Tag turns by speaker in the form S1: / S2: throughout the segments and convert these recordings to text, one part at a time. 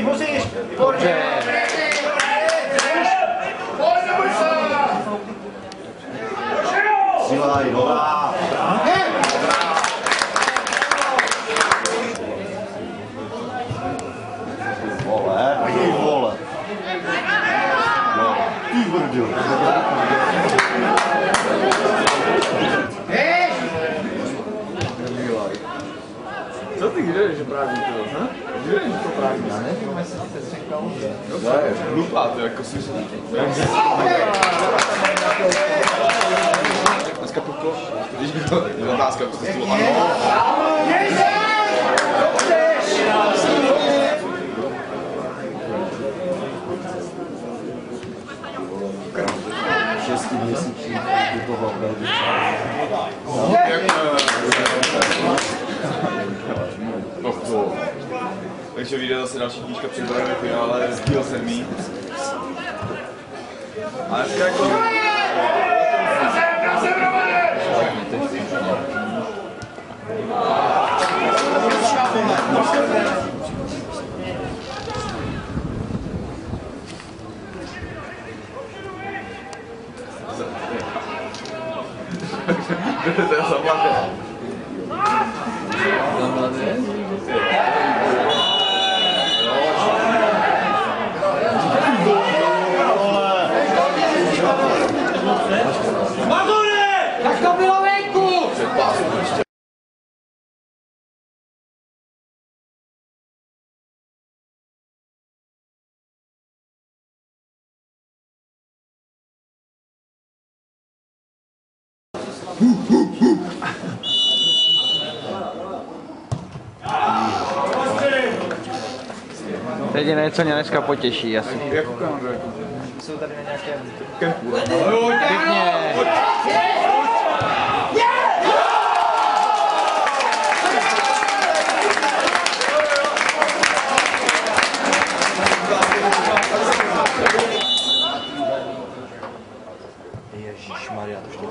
S1: Musíš! Výborně!
S2: Silaj, dobrá! Vole, jej vole! Ty brďo!
S1: Co ty jdeš, že právě to, ne? Jdeš, že to právě.
S3: Já nevím, jestli ty řekl, že...
S1: Dobře, hlupá to, jako si... Dneska puklo, když bylo otázka, jako jste stůl, ano.
S2: Šestiměsíční do toho
S1: Takže vyjde zase další knížka před ve finále z díl 7. A dneska jako... To je za mladé.
S3: Za mladé?
S4: Mazure! Tak to bylo venku!
S3: Jediné, co mě dneska potěší asi.
S4: Jsou tady na nějakém
S1: Kempu.
S3: Pěkně.
S2: Ježišmarja, to ještě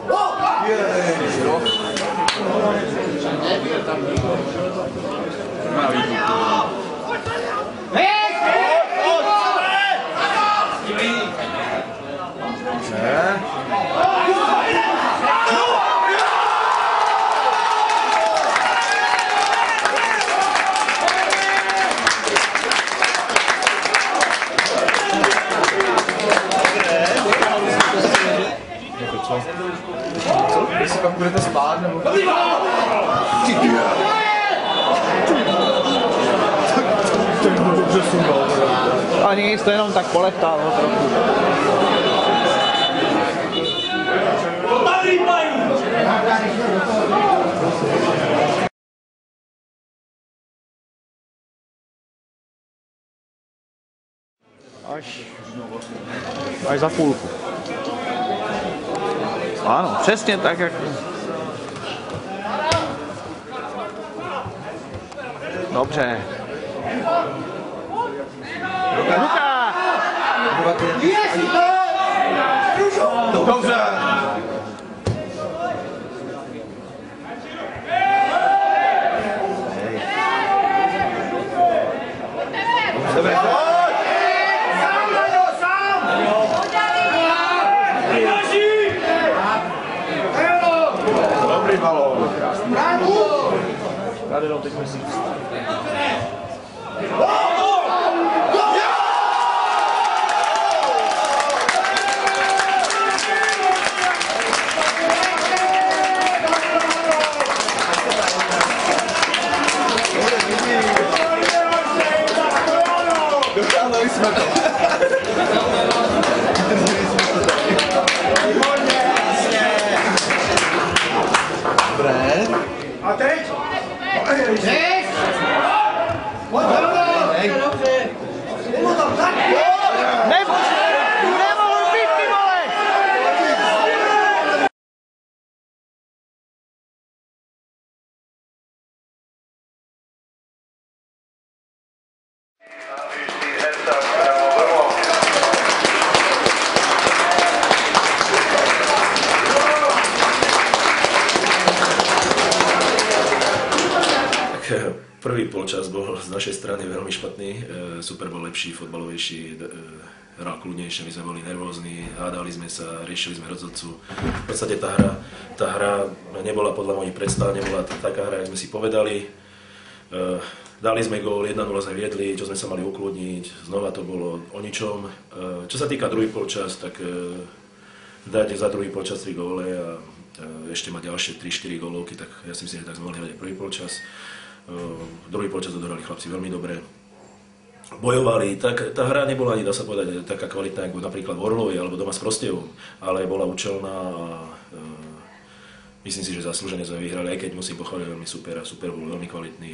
S1: Jestli pak budete spát, nebo...
S3: Ale někdy to jenom tak polechtávalo trochu. Až za půlku. Ano, přesně tak, jak... Dobře. Luka!
S1: Dobře! Dobře. Dobrý balón. Tady teď musí vstát. Dotáhli jsme to.
S2: Dobré.
S4: A teď? Teď!
S5: Prvý polčas bol z našej strany veľmi špatný, super bol lepší, fotbalovejší, hral kľudnejšie, my sme boli nervózni, hádali sme sa, riešili sme rozhodcu. V podstate tá hra nebola podľa mojich predstav, nebola taká hra, jak sme si povedali. Dali sme gól, 1-0 sme viedli, čo sme sa mali ukludniť, znova to bolo o ničom. Čo sa týka druhý polčas, tak dať za druhý polčas 3 góle a ešte mať ďalšie 3-4 gólovky, tak ja si myslím, že tak sme mohli hrať aj prvý polčas. Druhý polčas dohrali chlapci veľmi dobre. Bojovali, tak tá hra nebola ani, dá sa povedať, taká kvalitná, ako napríklad v Orlovi alebo doma s Prostevom, ale bola účelná a myslím si, že zaslúžene sme vyhrali, aj keď musím pochváliť veľmi super a super bol veľmi kvalitný,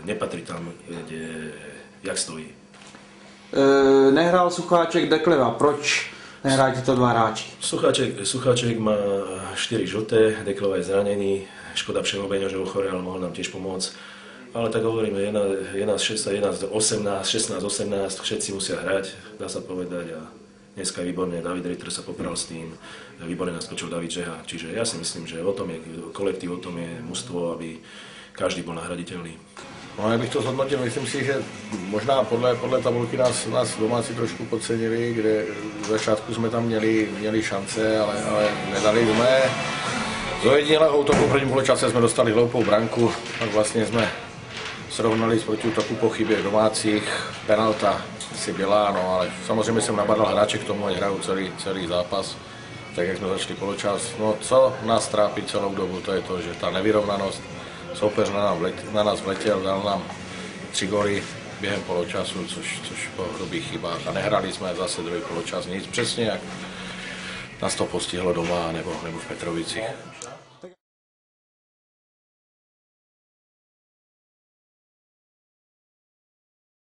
S5: nepatrí tam, kde, jak stojí.
S3: Nehrál Sucháček, Dekleva, proč nehrají tyto dva hráči?
S5: Sucháček má 4 žlté, Dekleva je zranený, škoda Přemobeňa, že ochorel, mohol nám tiež pomôcť. Ale tak hovoríme, 11-18, všetci musia hrať, dá sa povedať. A dneska je výborné, David Ritter sa popral s tým, výborne naskočil David Žeha. Čiže ja si myslím, že o tom je kolektív, o tom je mužstvo, aby každý bol nahraditeľný.
S6: No, já bych to zhodnotil, myslím si, že možná podle tabulky nás domáci trošku podcenili, kde v začátku jsme tam měli šance, ale nedali jsme. Z ojedinelého útoku v prvním poločase jsme dostali hloupou branku, tak vlastně jsme srovnali s protiútoku po chybě domácích, penalta si byla, no ale samozřejmě jsem nabadal hráče k tomu, ať hrajou celý zápas, tak jak jsme začali poločas. No co nás trápí celou dobu, to je to, že ta nevyrovnanost, soupeř na nás vletěl, dal nám 3 góly během poločasu, což po hrubých chybách a nehrali jsme zase druhý poločas nic, přesně jak nás to postihlo doma nebo v Petrovicích.